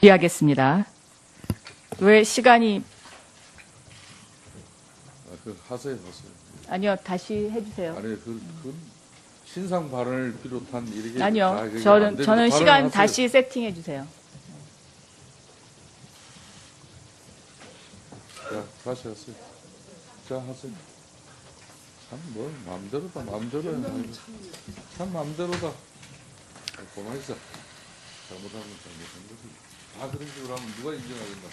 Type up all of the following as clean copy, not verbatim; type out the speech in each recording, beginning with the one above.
이해하겠습니다. 왜 시간이 하세요. 아니요 다시 해주세요. 아니 그 신상 발언을 비롯한 이렇게 아니요 그게 안 저는 되는데 시간 발언을 하세요. 다시 세팅해 주세요. 자, 다시 하세요. 자, 하세요. 참 마음대로다. 참 마음대로다. 고만 있어. 잘못하면 잘못한 거지. 다 그런 식으로 하면 누가 인정하겠나?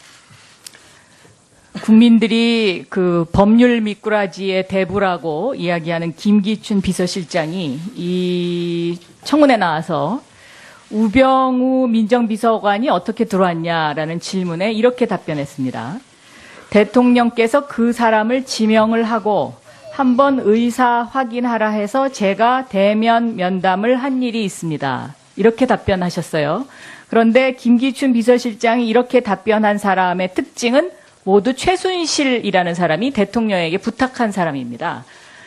국민들이 그 법률 미꾸라지의 대부라고 이야기하는 김기춘 비서실장이 이 청문회 나와서 우병우 민정비서관이 어떻게 들어왔냐라는 질문에 이렇게 답변했습니다. 대통령께서 그 사람을 지명을 하고 한번 의사 확인하라 해서 제가 대면 면담을 한 일이 있습니다. 이렇게 답변하셨어요. 그런데 김기춘 비서실장이 이렇게 답변한 사람의 특징은 모두 최순실이라는 사람이 대통령에게 부탁한 사람입니다.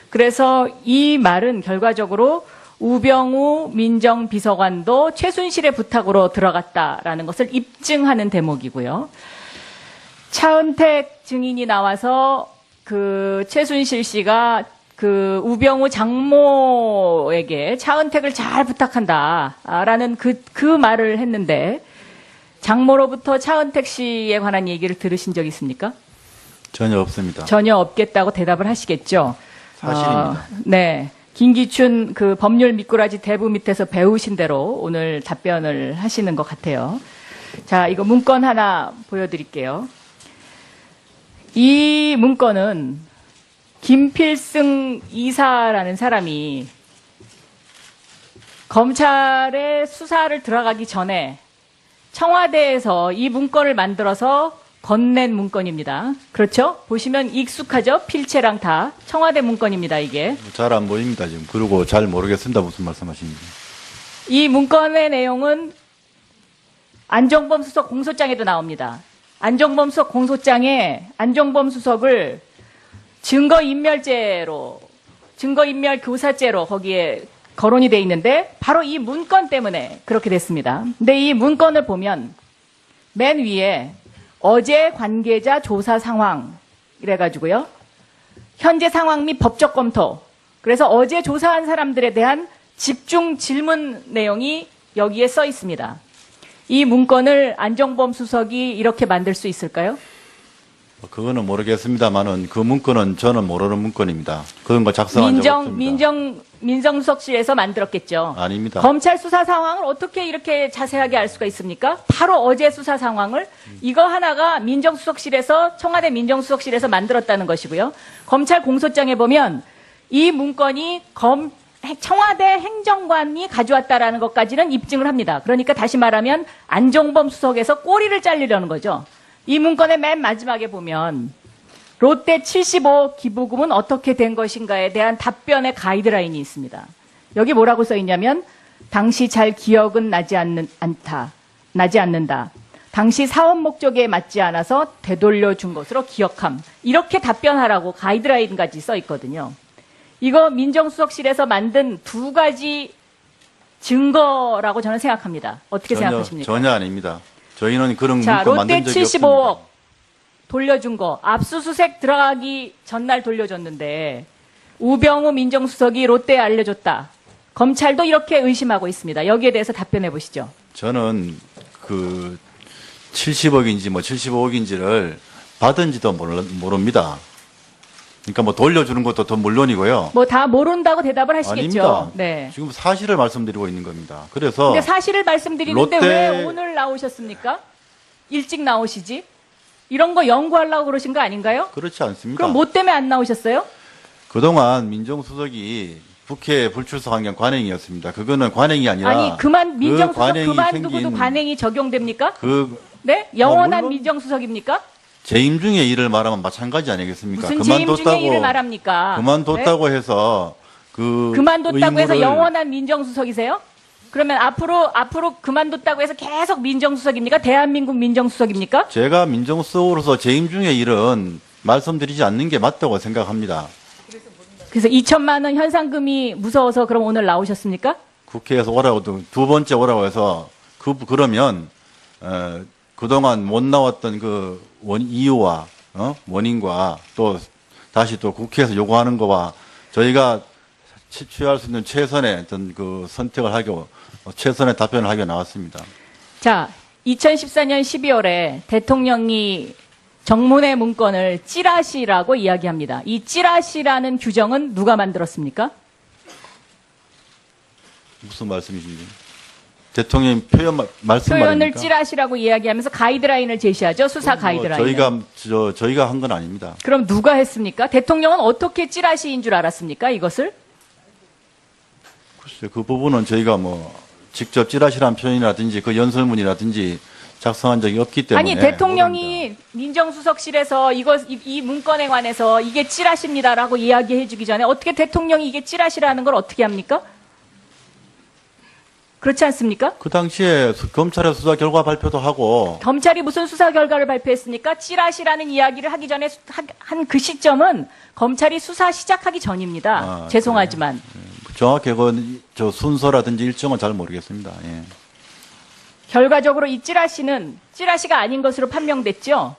그래서 이 말은 결과적으로 우병우 민정비서관도 최순실의 부탁으로 들어갔다라는 것을 입증하는 대목이고요. 차은택 증인이 나와서 그 최순실 씨가 그 우병우 장모에게 차은택을 잘 부탁한다라는 그 말을 했는데 장모로부터 차은택 씨에 관한 얘기를 들으신 적 있습니까? 전혀 없습니다. 전혀 없겠다고 대답을 하시겠죠. 사실입니다. 네. 김기춘 그 법률 미꾸라지 대부 밑에서 배우신 대로 오늘 답변을 하시는 것 같아요. 자, 이거 문건 하나 보여드릴게요. 이 문건은 김필승 이사라는 사람이 검찰의 수사를 들어가기 전에 청와대에서 이 문건을 만들어서 건넨 문건입니다. 그렇죠? 보시면 익숙하죠? 필체랑 다. 청와대 문건입니다, 이게. 잘 안 보입니다, 지금. 그리고 잘 모르겠습니다. 무슨 말씀하시는지. 이 문건의 내용은 안종범 수석 공소장에도 나옵니다. 안종범 수석 공소장에 안종범 수석을 증거인멸 교사죄로 거기에 거론이 돼 있는데 바로 이 문건 때문에 그렇게 됐습니다. 근데 이 문건을 보면 맨 위에 어제 관계자 조사 상황 이래가지고요. 현재 상황 및 법적 검토. 그래서 어제 조사한 사람들에 대한 집중 질문 내용이 여기에 써 있습니다. 이 문건을 안종범 수석이 이렇게 만들 수 있을까요? 그거는 모르겠습니다만은 그 문건은 저는 모르는 문건입니다. 그런 거 작성한 적 없습니다. 민정수석실에서 만들었겠죠. 아닙니다. 검찰 수사 상황을 어떻게 이렇게 자세하게 알 수가 있습니까? 바로 어제 수사 상황을 이거 하나가 민정수석실에서 청와대 민정수석실에서 만들었다는 것이고요. 검찰 공소장에 보면 이 문건이 청와대 행정관이 가져왔다라는 것까지는 입증을 합니다. 그러니까 다시 말하면 안종범 수석에서 꼬리를 잘리려는 거죠. 이 문건의 맨 마지막에 보면 롯데 75 기부금은 어떻게 된 것인가에 대한 답변의 가이드라인이 있습니다. 여기 뭐라고 써 있냐면 당시 잘 기억은 나지 않는다. 당시 사업 목적에 맞지 않아서 되돌려 준 것으로 기억함. 이렇게 답변하라고 가이드라인까지 써 있거든요. 이거 민정수석실에서 만든 두 가지 증거라고 저는 생각합니다. 어떻게 생각하십니까? 전혀 아닙니다. 저희는 그런 자, 문건 롯데 만든 적이 75억 없습니다. 돌려준 거 압수수색 들어가기 전날 돌려줬는데 우병우 민정수석이 롯데에 알려줬다. 검찰도 이렇게 의심하고 있습니다. 여기에 대해서 답변해 보시죠. 저는 그 70억인지 뭐 75억인지를 받은지도 모릅니다. 그러니까 뭐 돌려주는 것도 더 물론이고요. 뭐 다 모른다고 대답을 하시겠죠. 아닙니다. 네. 지금 사실을 말씀드리고 있는 겁니다. 그래서 근데 사실을 말씀드리는데 롯데- 왜 오늘 나오셨습니까? 일찍 나오시지? 이런 거 연구하려고 그러신 거 아닌가요? 그렇지 않습니다. 그럼 뭐 때문에 안 나오셨어요? 그동안 민정수석이 국회 불출석 경 관행이었습니다. 그거는 관행이 아니라 아니 민정수석 관행이 그만두고도 생긴 관행이 적용됩니까? 그 네? 영원한 물론- 민정수석입니까? 재임 중에 일을 말하면 마찬가지 아니겠습니까? 무슨 재임 중에 일을 말합니까? 그만뒀다고 해서 그 그만뒀다고 해서 의무를- 영원한 민정수석이세요? 그러면 앞으로 그만뒀다고 해서 계속 민정수석입니까? 대한민국 민정수석입니까? 제가 민정수석으로서 재임 중의 일은 말씀드리지 않는 게 맞다고 생각합니다. 그래서 2천만 원 현상금이 무서워서 그럼 오늘 나오셨습니까? 국회에서 오라고 두 번째 오라고 해서 그러면 그동안 못 나왔던 그 이유와 원인과 또 다시 또 국회에서 요구하는 거와 저희가 취할 수 있는 최선의 어떤 그 선택을 하고 최선의 답변을 하게 나왔습니다. 자, 2014년 12월에 대통령이 정문회 문건을 찌라시라고 이야기합니다. 이 찌라시라는 규정은 누가 만들었습니까? 무슨 말씀이신지. 대통령 말씀 표현을 말입니까? 찌라시라고 이야기하면서 가이드라인을 제시하죠. 수사 가이드라인. 저희가 한 건 아닙니다. 그럼 누가 했습니까? 대통령은 어떻게 찌라시인 줄 알았습니까? 이것을? 글쎄, 그 부분은 저희가 뭐 직접 찌라시라는 표현이라든지 그 연설문이라든지 작성한 적이 없기 때문에. 아니, 대통령이 민정수석실에서 이 문건에 관해서 이게 찌라시입니다라고 이야기해 주기 전에 어떻게 대통령이 이게 찌라시라는 걸 어떻게 합니까? 그렇지 않습니까? 그 당시에 검찰의 수사 결과 발표도 하고 검찰이 무슨 수사 결과를 발표했습니까? 찌라시라는 이야기를 하기 전에 한 그 시점은 검찰이 수사 시작하기 전입니다. 아, 죄송하지만. 정확히 저 순서라든지 일정은 잘 모르겠습니다. 예. 결과적으로 이 찌라시는 찌라시가 아닌 것으로 판명됐죠.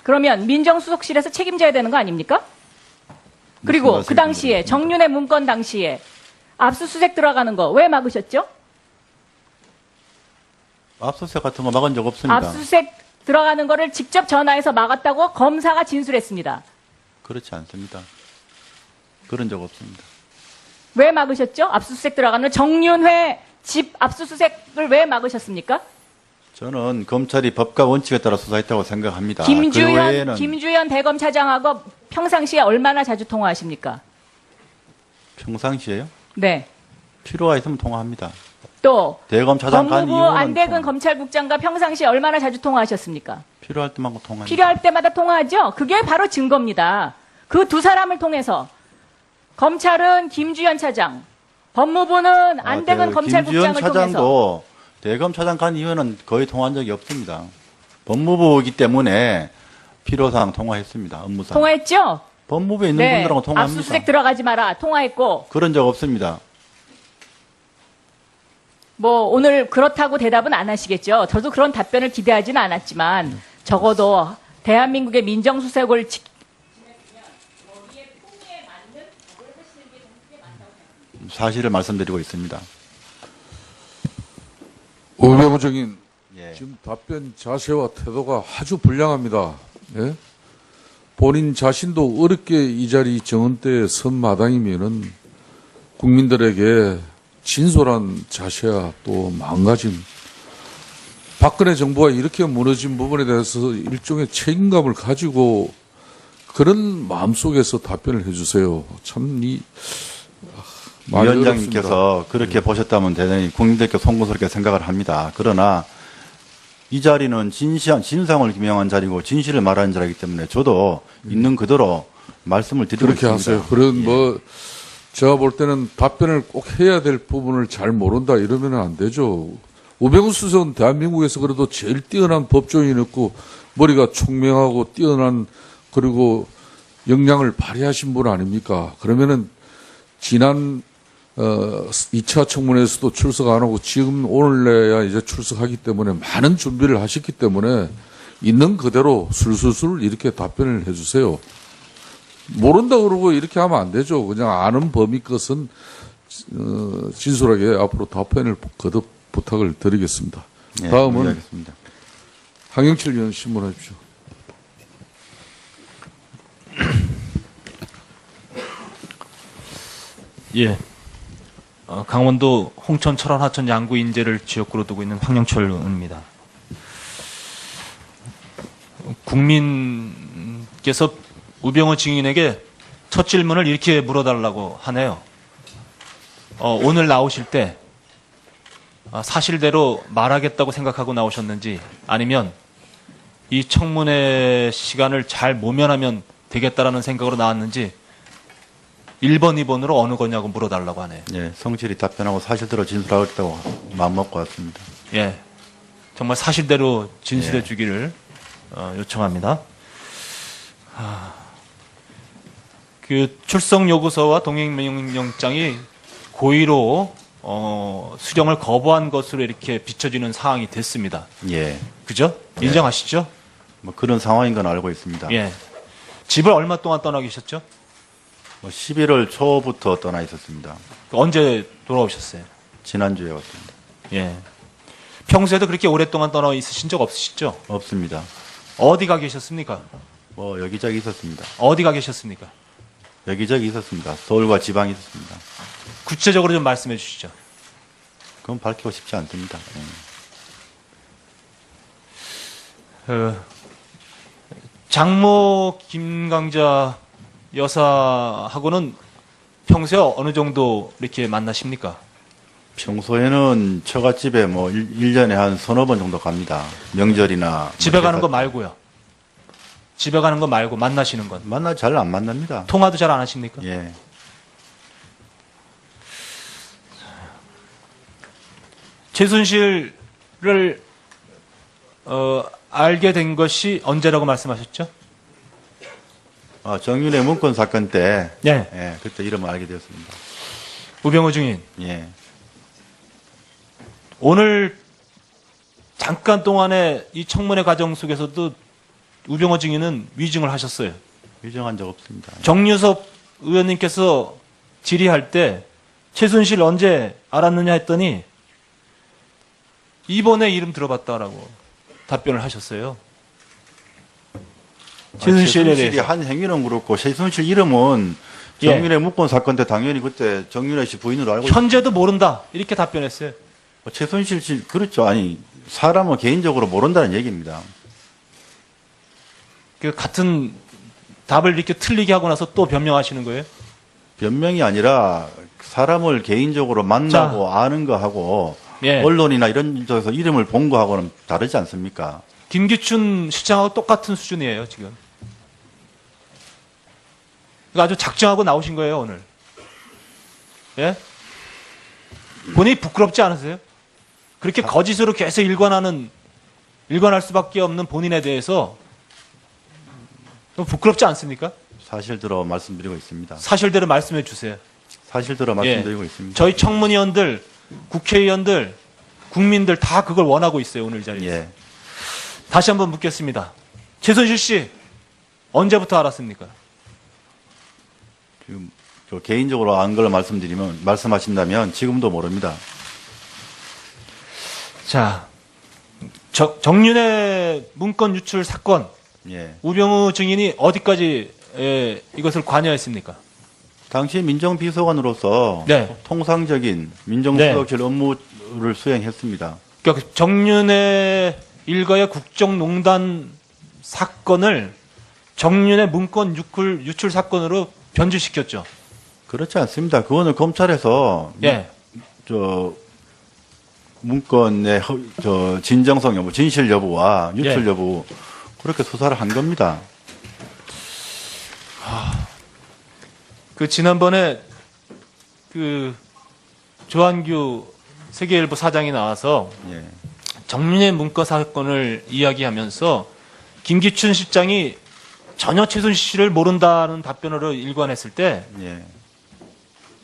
그러면 민정수석실에서 책임져야 되는 거 아닙니까? 그리고 그 당시에 정윤회 문건 당시에 압수수색 들어가는 거 왜 막으셨죠? 압수수색 같은 거 막은 적 없습니다. 압수수색 들어가는 거를 직접 전화해서 막았다고 검사가 진술했습니다. 그렇지 않습니다. 그런 적 없습니다. 왜 막으셨죠? 압수수색 들어가는 정윤회 집 압수수색을 왜 막으셨습니까? 저는 검찰이 법과 원칙에 따라 수사했다고 생각합니다. 그 김주현 대검차장하고 평상시에 얼마나 자주 통화하십니까? 평상시에요? 네. 필요가 있으면 통화합니다. 또 대검차장 간 법무부 이후는 안대근 검찰국장과 평상시에 얼마나 자주 통화하셨습니까? 필요할 때만 통화합니다. 필요할 때마다 통화하죠? 그게 바로 증거입니다. 그 두 사람을 통해서 검찰은 김주현 차장, 법무부는 안대근 검찰국장을 김주현 통해서 차장도 대검차장 간 이후에는 거의 통화한 적이 없습니다. 법무부이기 때문에 필요사항 통화했습니다. 업무상. 통화했죠? 법무부에 있는 분들하고 통화합니다. 압수수색 들어가지 마라. 통화했고. 그런 적 없습니다. 뭐 오늘 그렇다고 대답은 안 하시겠죠. 저도 그런 답변을 기대하지는 않았지만 적어도 대한민국의 민정수석을 사실을 말씀드리고 있습니다. 우병우 증인, 예. 지금 답변 자세와 태도가 아주 불량합니다. 예? 본인 자신도 어렵게 이 자리 정원대에 선 마당이면은 국민들에게 진솔한 자세와 또 마음가짐, 박근혜 정부가 이렇게 무너진 부분에 대해서 일종의 책임감을 가지고 그런 마음속에서 답변을 해주세요. 참 위원장님께서 그렇게 보셨다면 대단히 국민들께 송구스럽게 생각을 합니다. 그러나 이 자리는 진상을 규명한 자리고 진실을 말하는 자리이기 때문에 저도 있는 그대로 말씀을 드리고 그렇게 있습니다. 하세요. 그런 제가 볼 때는 답변을 꼭 해야 될 부분을 잘 모른다 이러면 안 되죠. 우병우 수석은 대한민국에서 그래도 제일 뛰어난 법조인이었고 머리가 총명하고 뛰어난 그리고 역량을 발휘하신 분 아닙니까? 그러면은 지난 2차 청문회에서도 출석 안 하고 지금 오늘내야 이제 출석하기 때문에 많은 준비를 하셨기 때문에 있는 그대로 술술술 이렇게 답변을 해주세요. 모른다 그러고 이렇게 하면 안 되죠. 그냥 아는 범위 것은 진솔하게 앞으로 답변을 거듭 부탁을 드리겠습니다. 예, 다음은 알겠습니다. 황영칠 의원 신문하십시오. 예. 강원도 홍천, 철원, 하천, 양구, 인제를 지역구로 두고 있는 황영철 의원입니다. 국민께서 우병우 증인에게 첫 질문을 이렇게 물어달라고 하네요. 오늘 나오실 때 사실대로 말하겠다고 생각하고 나오셨는지 아니면 이 청문회 시간을 잘 모면하면 되겠다라는 생각으로 나왔는지 1번, 2번으로 어느 거냐고 물어달라고 하네요. 예, 성실히 답변하고 사실대로 진술하겠다고 마음먹고 왔습니다. 예. 정말 사실대로 진술해 예. 주기를 요청합니다. 그 출석 요구서와 동행 명령장이 고의로 수령을 거부한 것으로 이렇게 비춰지는 상황이 됐습니다. 예. 그죠? 인정하시죠? 뭐 그런 상황인 건 알고 있습니다. 예. 집을 얼마 동안 떠나 계셨죠? 뭐 11월 초부터 떠나 있었습니다. 언제 돌아오셨어요? 지난주에 왔습니다. 예. 평소에도 그렇게 오랫동안 떠나 있으신 적 없으시죠? 없습니다. 어디 가 계셨습니까? 뭐 여기저기 있었습니다. 어디 가 계셨습니까? 여기저기 있었습니다. 서울과 지방에 있었습니다. 구체적으로 좀 말씀해 주시죠. 그건 밝히고 싶지 않습니다. 장모 김강자 여사하고는 평소에 어느 정도 이렇게 만나십니까? 평소에는 처갓집에 뭐 1년에 한 서너 번 정도 갑니다. 명절이나. 집에 뭐 가는 거 제사- 말고요. 집에 가는 거 말고 만나시는 건 잘 안 만납니다. 통화도 잘 안 하십니까? 예. 최순실을 알게 된 것이 언제라고 말씀하셨죠? 정윤의 문건 사건 때. 예. 예, 그때 이름을 알게 되었습니다. 우병우 증인, 예. 오늘 잠깐 동안의 이 청문회 과정 속에서도 우병우 증인은 위증을 하셨어요. 위정한 적 없습니다. 정유섭 의원님께서 질의할 때 최순실 언제 알았느냐 했더니 이번에 이름 들어봤다라고 답변을 하셨어요. 최순실에 최순실이 대해서. 한 행위는 그렇고 최순실 이름은 예. 정윤의 문건 사건 때 당연히 그때 정윤혜 씨 부인으로 알고 현재도 모른다. 이렇게 답변했어요. 최순실 씨 그렇죠. 아니 사람은 개인적으로 모른다는 얘기입니다. 그 같은 답을 이렇게 틀리게 하고 나서 또 변명하시는 거예요? 변명이 아니라 사람을 개인적으로 만나고 아는 거하고 예. 언론이나 이런 데서 이름을 본 거하고는 다르지 않습니까? 김기춘 실장하고 똑같은 수준이에요, 지금. 그러니까 아주 작정하고 나오신 거예요, 오늘. 예? 본인이 부끄럽지 않으세요? 그렇게 거짓으로 계속 일관할 수밖에 없는 본인에 대해서 좀 부끄럽지 않습니까? 사실대로 말씀드리고 있습니다. 사실대로 말씀해 주세요. 사실대로 말씀드리고 있습니다. 저희 청문위원들, 국회의원들, 국민들 다 그걸 원하고 있어요, 오늘 자리에서. 예. 다시 한번 묻겠습니다. 최순실 씨, 언제부터 알았습니까? 지금 개인적으로 안 걸 말씀하신다면 지금도 모릅니다. 자, 정윤의 문건 유출 사건, 예. 우병우 증인이 어디까지 이것을 관여했습니까? 당시 민정비서관으로서 네. 통상적인 민정수석실 업무를 수행했습니다. 그러니까 정윤의 일가의 국정농단 사건을 정윤의 문건 유출 사건으로 변질시켰죠. 그렇지 않습니다. 그거는 검찰에서 예. 문건의 진정성 여부, 진실 여부와 유출 예. 여부 그렇게 수사를 한 겁니다. 그 지난번에 그 조한규 세계일보 사장이 나와서 예. 정윤의 문건 사건을 이야기하면서 김기춘 실장이 전혀 최순실을 모른다는 답변으로 일관했을 때 예.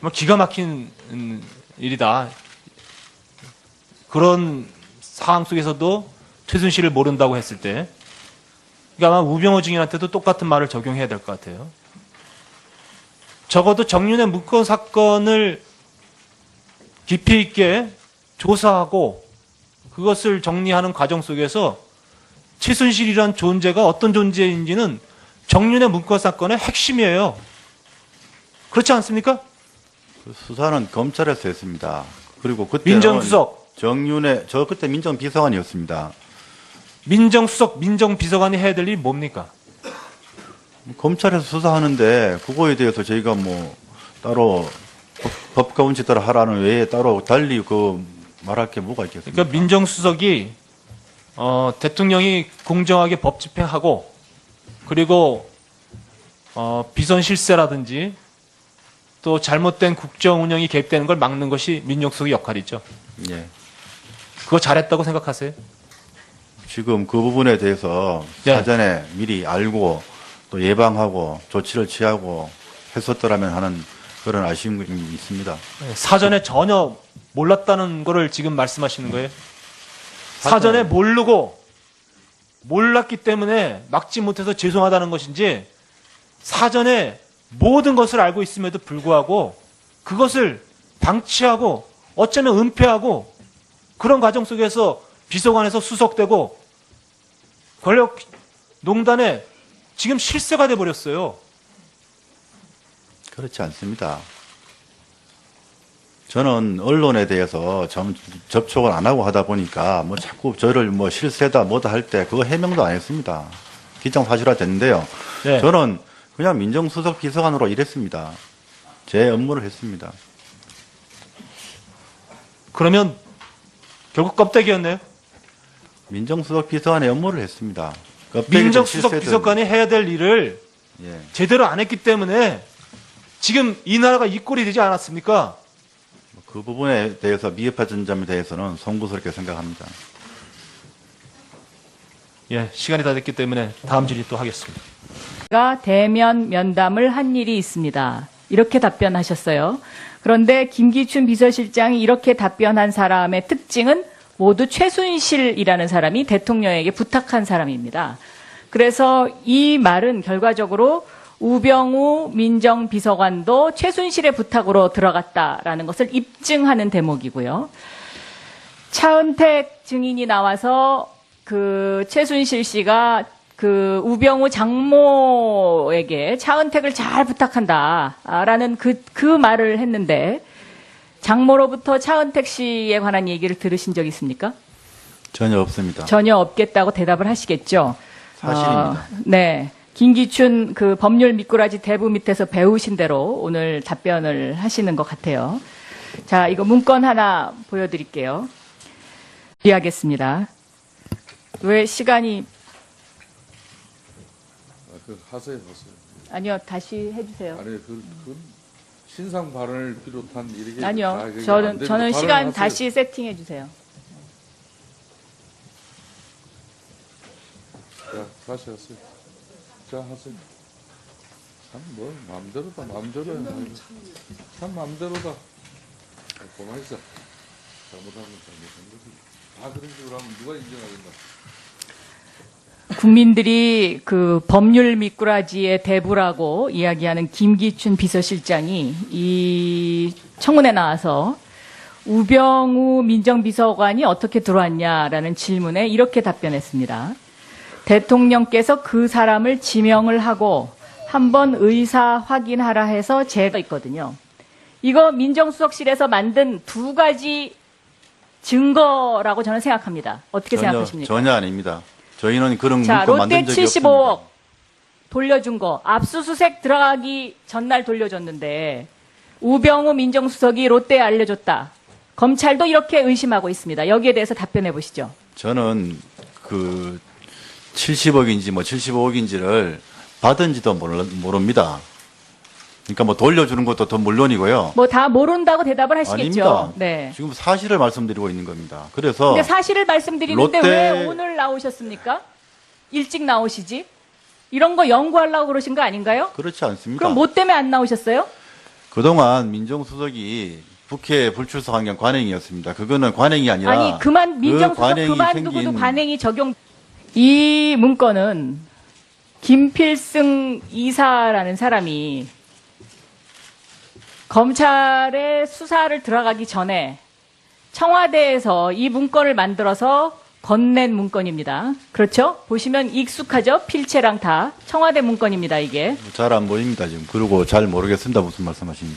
정말 기가 막힌 일이다. 그런 상황 속에서도 최순실을 모른다고 했을 때 그러니까 아마 우병우 증인한테도 똑같은 말을 적용해야 될 것 같아요. 적어도 정윤의 문건 사건을 깊이 있게 조사하고 그것을 정리하는 과정 속에서 최순실이란 존재가 어떤 존재인지는 정윤의 문건 사건의 핵심이에요. 그렇지 않습니까? 그 수사는 검찰에서 했습니다. 그리고 그때는 민정수석, 저 그때 민정비서관이었습니다. 민정수석, 민정비서관이 해야 될 일이 뭡니까? 검찰에서 수사하는데 그거에 대해서 저희가 뭐 따로 법과 원칙 따라 하라는 외에 따로 달리 말할 게 뭐가 있겠습니까? 그러니까 민정수석이 대통령이 공정하게 법 집행하고 그리고 비선 실세라든지 또 잘못된 국정 운영이 개입되는 걸 막는 것이 민정수석의 역할이죠. 예. 그거 잘했다고 생각하세요? 지금 그 부분에 대해서 네. 사전에 미리 알고 또 예방하고 조치를 취하고 했었더라면 하는 그런 아쉬움이 있습니다. 사전에 전혀 몰랐다는 거를 지금 말씀하시는 거예요? 사전에 모르고 몰랐기 때문에 막지 못해서 죄송하다는 것인지 사전에 모든 것을 알고 있음에도 불구하고 그것을 방치하고 어쩌면 은폐하고 그런 과정 속에서 비서관에서 수석되고 권력농단에 지금 실세가 돼버렸어요. 그렇지 않습니다. 저는 언론에 대해서 접촉을 안 하고 하다 보니까 뭐 자꾸 저를 뭐 실세다 뭐다 할 때 그거 해명도 안 했습니다. 기정사실화 됐는데요. 네. 저는 그냥 민정수석 비서관으로 일했습니다. 제 업무를 했습니다. 그러면 결국 껍데기였네요. 민정수석 비서관의 업무를 했습니다. 껍데기든 민정수석 실세든. 비서관이 해야 될 일을 예. 제대로 안 했기 때문에 지금 이 나라가 이 꼴이 되지 않았습니까? 그 부분에 대해서 미흡한 점에 대해서는 송구스럽게 생각합니다. 예, 시간이 다 됐기 때문에 다음 질의 또 하겠습니다. 가 대면 면담을 한 일이 있습니다. 이렇게 답변하셨어요. 그런데 김기춘 비서실장이 이렇게 답변한 사람의 특징은 모두 최순실이라는 사람이 대통령에게 부탁한 사람입니다. 그래서 이 말은 결과적으로 우병우 민정비서관도 최순실의 부탁으로 들어갔다라는 것을 입증하는 대목이고요. 차은택 증인이 나와서 그 최순실 씨가 그 우병우 장모에게 차은택을 잘 부탁한다라는 그 말을 했는데 장모로부터 차은택 씨에 관한 얘기를 들으신 적 있습니까? 전혀 없습니다. 전혀 없겠다고 대답을 하시겠죠. 사실입니다. 네. 김기춘 그 법률 미꾸라지 대부 밑에서 배우신 대로 오늘 답변을 하시는 것 같아요. 자, 이거 문건 하나 보여드릴게요. 이해하겠습니다. 왜 시간이 하세요. 아니요, 다시 해주세요. 아니 그 신상 발언을 비롯한 이렇게 아니요, 다 그게 안 저는 됩니다. 시간 발언하세요. 다시 세팅해 주세요. 자, 다시 하세요. 자, 하세요. 참 뭐 마음대로다. 참 마음대로다. 고만 있어. 잘못하면 잘못한 거지. 다 그런 식으로 하면 누가 인정하겠나? 국민들이 그 법률 미꾸라지의 대부라고 이야기하는 김기춘 비서실장이 이 청문회 나와서 우병우 민정비서관이 어떻게 들어왔냐라는 질문에 이렇게 답변했습니다. 대통령께서 그 사람을 지명을 하고 한번 의사 확인하라 해서 제가 있거든요. 이거 민정수석실에서 만든 두 가지 증거라고 저는 생각합니다. 어떻게 생각하십니까? 전혀 아닙니다. 저희는 그런 자, 문건 롯데 만든 적이 75억 없습니다. 돌려준 거 압수수색 들어가기 전날 돌려줬는데 우병우 민정수석이 롯데에 알려줬다. 검찰도 이렇게 의심하고 있습니다. 여기에 대해서 답변해 보시죠. 저는 그 70억인지 뭐 75억인지를 받은지도 모릅니다. 그러니까 뭐 돌려주는 것도 더 물론이고요. 뭐 다 모른다고 대답을 하시겠죠. 아닙니다. 네. 지금 사실을 말씀드리고 있는 겁니다. 그래서 근데 사실을 말씀드리는데 롯데- 왜 오늘 나오셨습니까? 일찍 나오시지? 이런 거 연구하려고 그러신 거 아닌가요? 그렇지 않습니다. 그럼 뭐 때문에 안 나오셨어요? 그동안 민정수석이 국회 불출석 환경 관행이었습니다. 그거는 관행이 아니라 아니 민정수석 관행이 그만두고도 생긴 관행이 적용. 이 문건은 김필승 이사라는 사람이 검찰의 수사를 들어가기 전에 청와대에서 이 문건을 만들어서 건넨 문건입니다. 그렇죠? 보시면 익숙하죠? 필체랑 다 청와대 문건입니다. 이게. 잘 안 보입니다 지금. 그리고 잘 모르겠습니다. 무슨 말씀하시는지.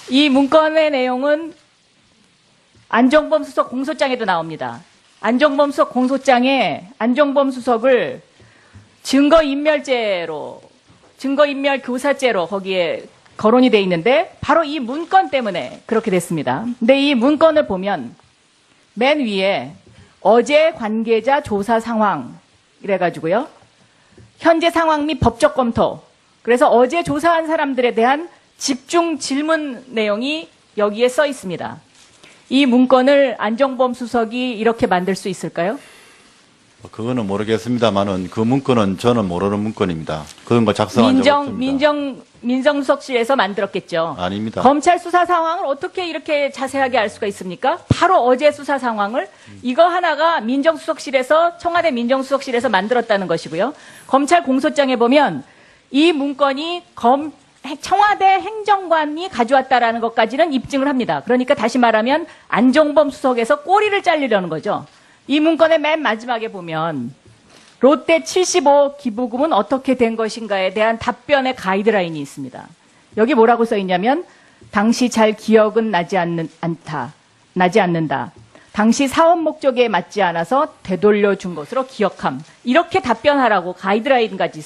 이 문건의 내용은 안종범 수석 공소장에도 나옵니다. 안종범 수석 공소장에 안종범 수석을 증거인멸 교사죄로 거기에 거론이 돼 있는데 바로 이 문건 때문에 그렇게 됐습니다. 근데 이 문건을 보면 맨 위에 어제 관계자 조사 상황 이래가지고요. 현재 상황 및 법적 검토. 그래서 어제 조사한 사람들에 대한 집중 질문 내용이 여기에 써 있습니다. 이 문건을 안종범 수석이 이렇게 만들 수 있을까요? 그거는 모르겠습니다만은 그 문건은 저는 모르는 문건입니다. 그런 거 작성한 적 없습니다. 민정수석실에서 만들었겠죠. 아닙니다. 검찰 수사 상황을 어떻게 이렇게 자세하게 알 수가 있습니까? 바로 어제 수사 상황을 이거 하나가 민정수석실에서 청와대 민정수석실에서 만들었다는 것이고요. 검찰 공소장에 보면 이 문건이 청와대 행정관이 가져왔다라는 것까지는 입증을 합니다. 그러니까 다시 말하면 안종범 수석에서 꼬리를 잘리려는 거죠. 이 문건의 맨 마지막에 보면 롯데 75 기부금은 어떻게 된 것인가에 대한 답변의 가이드라인이 있습니다. 여기 뭐라고 써 있냐면 당시 잘 기억은 나지 않는다. 당시 사업 목적에 맞지 않아서 되돌려 준 것으로 기억함. 이렇게 답변하라고 가이드라인까지 써